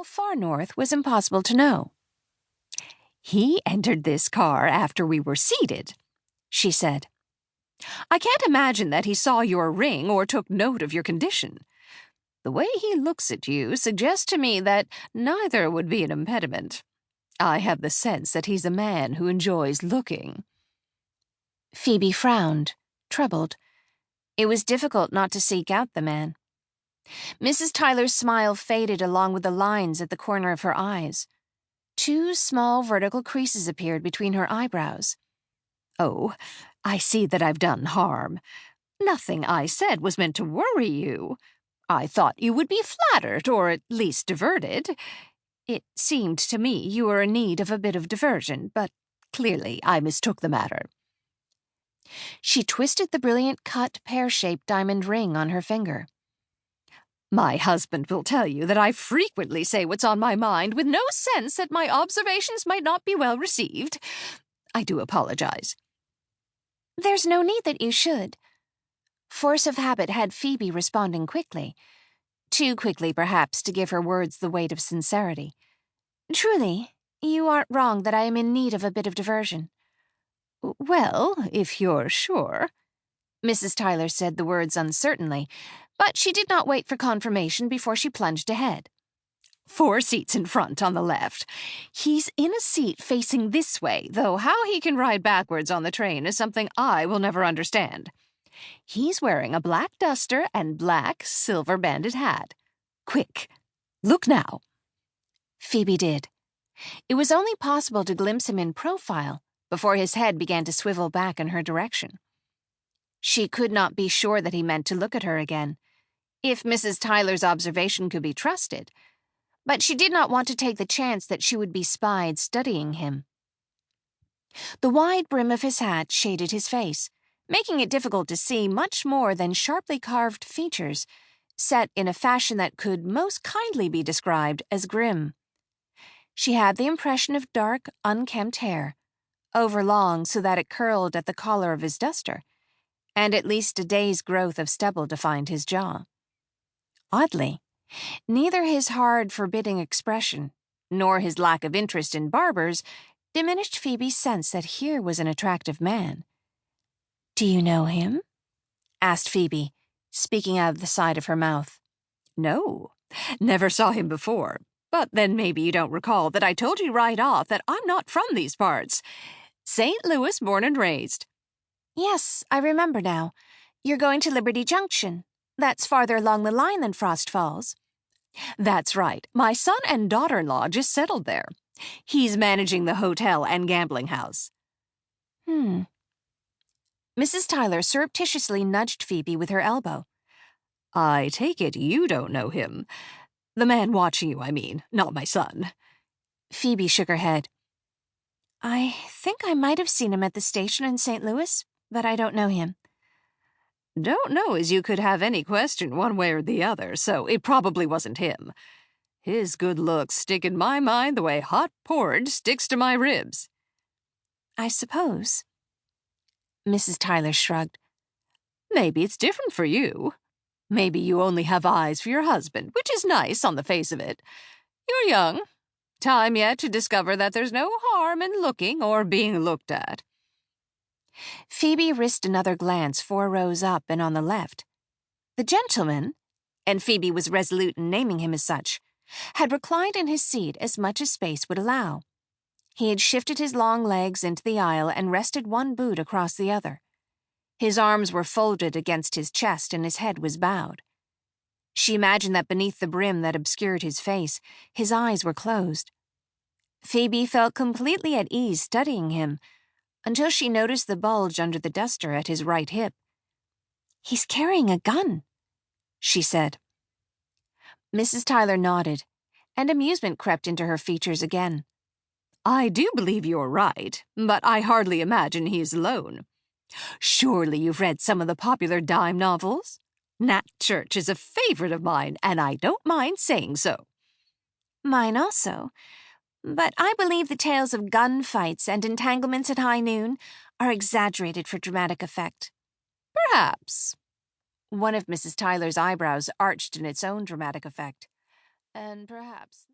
far north was impossible to know. "He entered this car after we were seated," she said. "I can't imagine that he saw your ring or took note of your condition. The way he looks at you suggests to me that neither would be an impediment. I have the sense that he's a man who enjoys looking." Phoebe frowned, troubled. It was difficult not to seek out the man. Mrs. Tyler's smile faded along with the lines at the corner of her eyes. 2 small vertical creases appeared between her eyebrows. "Oh, I see that I've done harm. Nothing I said was meant to worry you. I thought you would be flattered, or at least diverted. It seemed to me you were in need of a bit of diversion, but clearly I mistook the matter." She twisted the brilliant cut pear-shaped diamond ring on her finger. "My husband will tell you that I frequently say what's on my mind with no sense that my observations might not be well received. I do apologize." "There's no need that you should." Force of habit had Phoebe responding quickly. Too quickly, perhaps, to give her words the weight of sincerity. "Truly, you aren't wrong that I am in need of a bit of diversion." "Well, if you're sure." Mrs. Tyler said the words uncertainly, but she did not wait for confirmation before she plunged ahead. 4 seats in front on the left. He's in a seat facing this way, though how he can ride backwards on the train is something I will never understand. He's wearing a black duster and black silver-banded hat. Quick, look now." Phoebe did. It was only possible to glimpse him in profile before his head began to swivel back in her direction. She could not be sure that he meant to look at her again, if Mrs. Tyler's observation could be trusted, but she did not want to take the chance that she would be spied studying him. The wide brim of his hat shaded his face, making it difficult to see much more than sharply carved features, set in a fashion that could most kindly be described as grim. She had the impression of dark, unkempt hair, overlong so that it curled at the collar of his duster, and at least a day's growth of stubble defined his jaw. Oddly, neither his hard, forbidding expression nor his lack of interest in barbers diminished Phoebe's sense that here was an attractive man. "Do you know him?" asked Phoebe, speaking out of the side of her mouth. "No, never saw him before. But then maybe you don't recall that I told you right off that I'm not from these parts. St. Louis born and raised." "Yes, I remember now. You're going to Liberty Junction. That's farther along the line than Frost Falls." "That's right. My son and daughter-in-law just settled there. He's managing the hotel and gambling house." Mrs. Tyler surreptitiously nudged Phoebe with her elbow. "I take it you don't know him. The man watching you, I mean, not my son." Phoebe shook her head. "I think I might have seen him at the station in St. Louis, but I don't know him." "Don't know as you could have any question one way or the other, so it probably wasn't him. His good looks stick in my mind the way hot porridge sticks to my ribs." "I suppose." Mrs. Tyler shrugged. "Maybe it's different for you. Maybe you only have eyes for your husband, which is nice on the face of it. You're young. Time yet to discover that there's no harm in looking or being looked at." Phoebe risked another glance 4 rows up and on the left. The gentleman, and Phoebe was resolute in naming him as such, had reclined in his seat as much as space would allow. He had shifted his long legs into the aisle and rested one boot across the other. His arms were folded against his chest and his head was bowed. She imagined that beneath the brim that obscured his face, his eyes were closed. Phoebe felt completely at ease studying him, until she noticed the bulge under the duster at his right hip. "He's carrying a gun," she said. Mrs. Tyler nodded, and amusement crept into her features again. "I do believe you're right, but I hardly imagine he's alone. Surely you've read some of the popular dime novels? Nat Church is a favorite of mine, and I don't mind saying so." "Mine also. But I believe the tales of gunfights and entanglements at high noon are exaggerated for dramatic effect." "Perhaps." One of Mrs. Tyler's eyebrows arched in its own dramatic effect. "And perhaps..."